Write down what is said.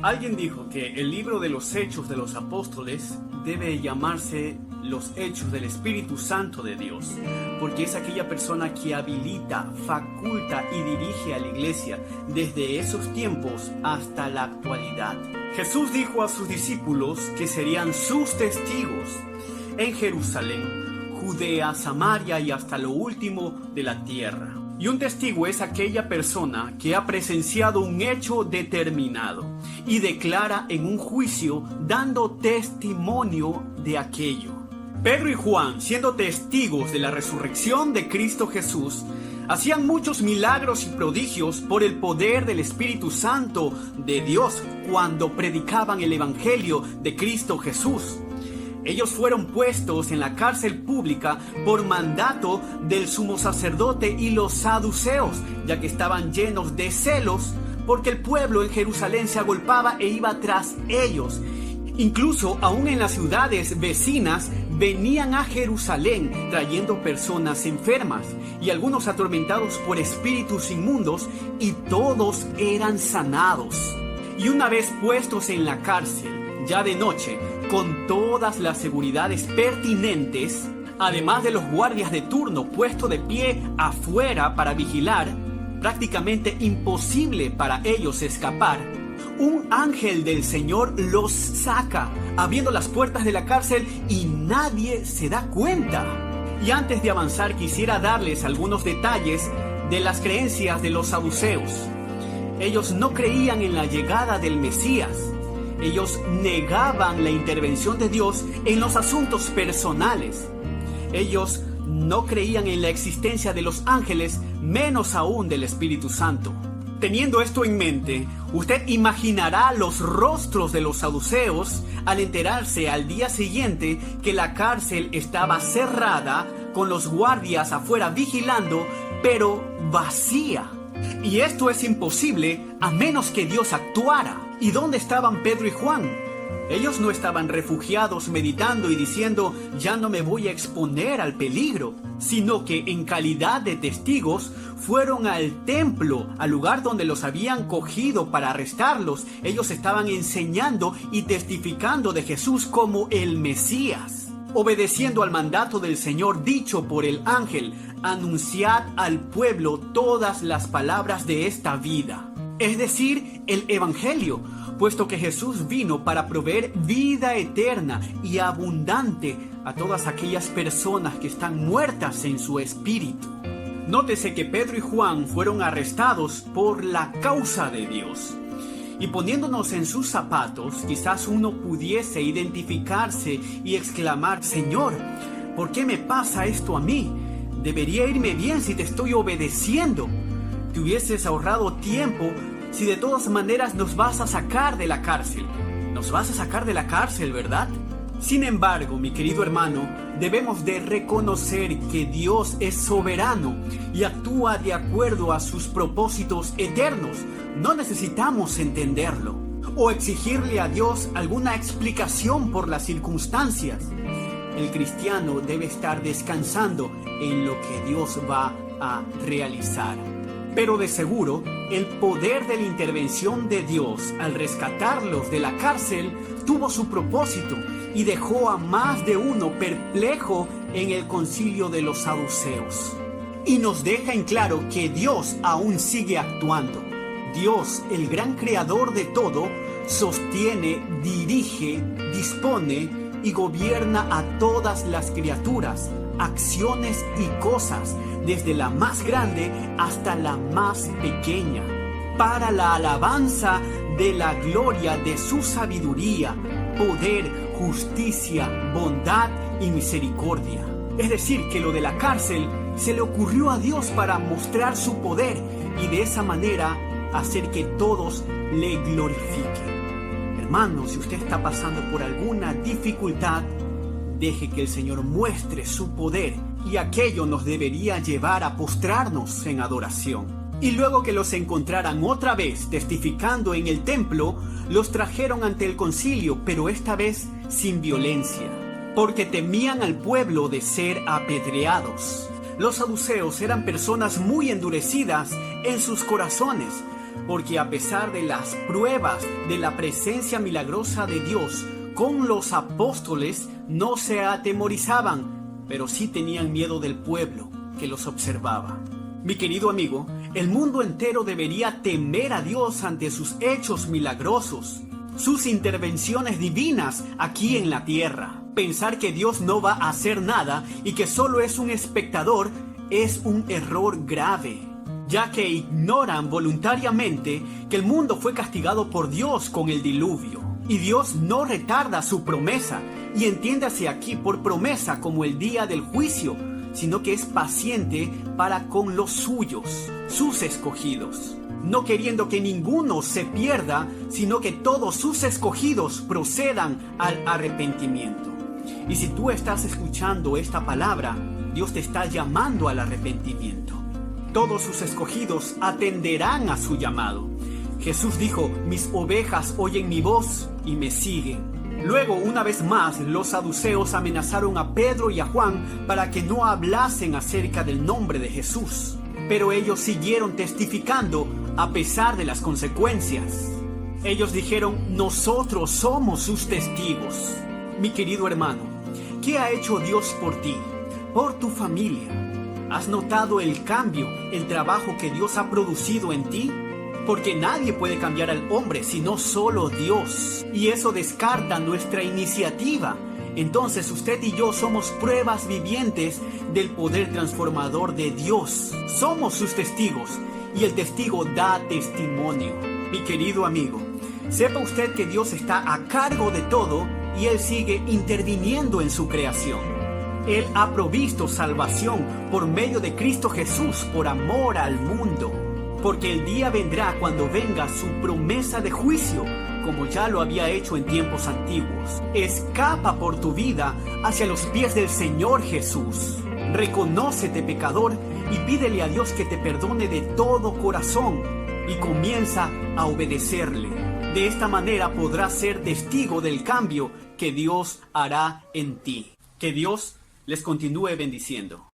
Alguien dijo que el libro de los Hechos de los Apóstoles debe llamarse los Hechos del Espíritu Santo de Dios, porque es aquella persona que habilita, faculta y dirige a la iglesia desde esos tiempos hasta la actualidad. Jesús dijo a sus discípulos que serían sus testigos en Jerusalén, Judea, Samaria y hasta lo último de la tierra. Y un testigo es aquella persona que ha presenciado un hecho determinado y declara en un juicio dando testimonio de aquello. Pedro y Juan, siendo testigos de la resurrección de Cristo Jesús, hacían muchos milagros y prodigios por el poder del Espíritu Santo de Dios cuando predicaban el Evangelio de Cristo Jesús. Ellos fueron puestos en la cárcel pública por mandato del sumo sacerdote y los saduceos, ya que estaban llenos de celos porque el pueblo en Jerusalén se agolpaba e iba tras ellos. Incluso aún en las ciudades vecinas venían a Jerusalén trayendo personas enfermas y algunos atormentados por espíritus inmundos, y todos eran sanados. Y una vez puestos en la cárcel, ya de noche, con todas las seguridades pertinentes, además de los guardias de turno puestos de pie afuera para vigilar, prácticamente imposible para ellos escapar, un ángel del Señor los saca, abriendo las puertas de la cárcel, y nadie se da cuenta. Y antes de avanzar, quisiera darles algunos detalles de las creencias de los saduceos. Ellos no creían en la llegada del Mesías. Ellos negaban la intervención de Dios en los asuntos personales. Ellos no creían en la existencia de los ángeles, menos aún del Espíritu Santo. Teniendo esto en mente, usted imaginará los rostros de los saduceos al enterarse al día siguiente que la cárcel estaba cerrada, con los guardias afuera vigilando, pero vacía. Y esto es imposible a menos que Dios actuara. ¿Y dónde estaban Pedro y Juan? Ellos no estaban refugiados meditando y diciendo, ya no me voy a exponer al peligro, sino que en calidad de testigos fueron al templo, al lugar donde los habían cogido para arrestarlos. Ellos estaban enseñando y testificando de Jesús como el Mesías, obedeciendo al mandato del Señor dicho por el ángel: anunciad al pueblo todas las palabras de esta vida. Es decir, el Evangelio, puesto que Jesús vino para proveer vida eterna y abundante a todas aquellas personas que están muertas en su espíritu. Nótese que Pedro y Juan fueron arrestados por la causa de Dios. Y poniéndonos en sus zapatos, quizás uno pudiese identificarse y exclamar: Señor, ¿por qué me pasa esto a mí? Debería irme bien si te estoy obedeciendo. Te hubieses ahorrado tiempo si de todas maneras nos vas a sacar de la cárcel. Nos vas a sacar de la cárcel, ¿verdad? Sin embargo, mi querido hermano, debemos de reconocer que Dios es soberano y actúa de acuerdo a sus propósitos eternos. No necesitamos entenderlo o exigirle a Dios alguna explicación por las circunstancias. El cristiano debe estar descansando en lo que Dios va a realizar. Pero de seguro, el poder de la intervención de Dios al rescatarlos de la cárcel tuvo su propósito y dejó a más de uno perplejo en el concilio de los saduceos. Y nos deja en claro que Dios aún sigue actuando. Dios, el gran creador de todo, sostiene, dirige, dispone y gobierna a todas las criaturas, acciones y cosas, desde la más grande hasta la más pequeña, para la alabanza de la gloria de su sabiduría, poder, justicia, bondad y misericordia. Es decir, que lo de la cárcel se le ocurrió a Dios para mostrar su poder y de esa manera hacer que todos le glorifiquen. Hermano, si usted está pasando por alguna dificultad, deje que el Señor muestre su poder, y aquello nos debería llevar a postrarnos en adoración. Y luego que los encontraran otra vez testificando en el templo, los trajeron ante el concilio, pero esta vez sin violencia, porque temían al pueblo de ser apedreados. Los saduceos eran personas muy endurecidas en sus corazones, porque a pesar de las pruebas de la presencia milagrosa de Dios con los apóstoles, no se atemorizaban, pero sí tenían miedo del pueblo que los observaba. Mi querido amigo, el mundo entero debería temer a Dios ante sus hechos milagrosos, sus intervenciones divinas aquí en la tierra. Pensar que Dios no va a hacer nada y que solo es un espectador es un error grave, ya que ignoran voluntariamente que el mundo fue castigado por Dios con el diluvio. Y Dios no retarda su promesa, y entiéndase aquí por promesa como el día del juicio, sino que es paciente para con los suyos, sus escogidos, no queriendo que ninguno se pierda, sino que todos sus escogidos procedan al arrepentimiento. Y si tú estás escuchando esta palabra, Dios te está llamando al arrepentimiento. Todos sus escogidos atenderán a su llamado. Jesús dijo: mis ovejas oyen mi voz y me siguen. Luego, una vez más, los saduceos amenazaron a Pedro y a Juan para que no hablasen acerca del nombre de Jesús. Pero ellos siguieron testificando a pesar de las consecuencias. Ellos dijeron: nosotros somos sus testigos. Mi querido hermano, ¿qué ha hecho Dios por ti, por tu familia? ¿Has notado el cambio, el trabajo que Dios ha producido en ti? Porque nadie puede cambiar al hombre, sino solo Dios. Y eso descarta nuestra iniciativa. Entonces usted y yo somos pruebas vivientes del poder transformador de Dios. Somos sus testigos y el testigo da testimonio. Mi querido amigo, sepa usted que Dios está a cargo de todo y Él sigue interviniendo en su creación. Él ha provisto salvación por medio de Cristo Jesús por amor al mundo. Porque el día vendrá cuando venga su promesa de juicio, como ya lo había hecho en tiempos antiguos. Escapa por tu vida hacia los pies del Señor Jesús. Reconócete pecador y pídele a Dios que te perdone de todo corazón y comienza a obedecerle. De esta manera podrás ser testigo del cambio que Dios hará en ti. Que Dios les continúe bendiciendo.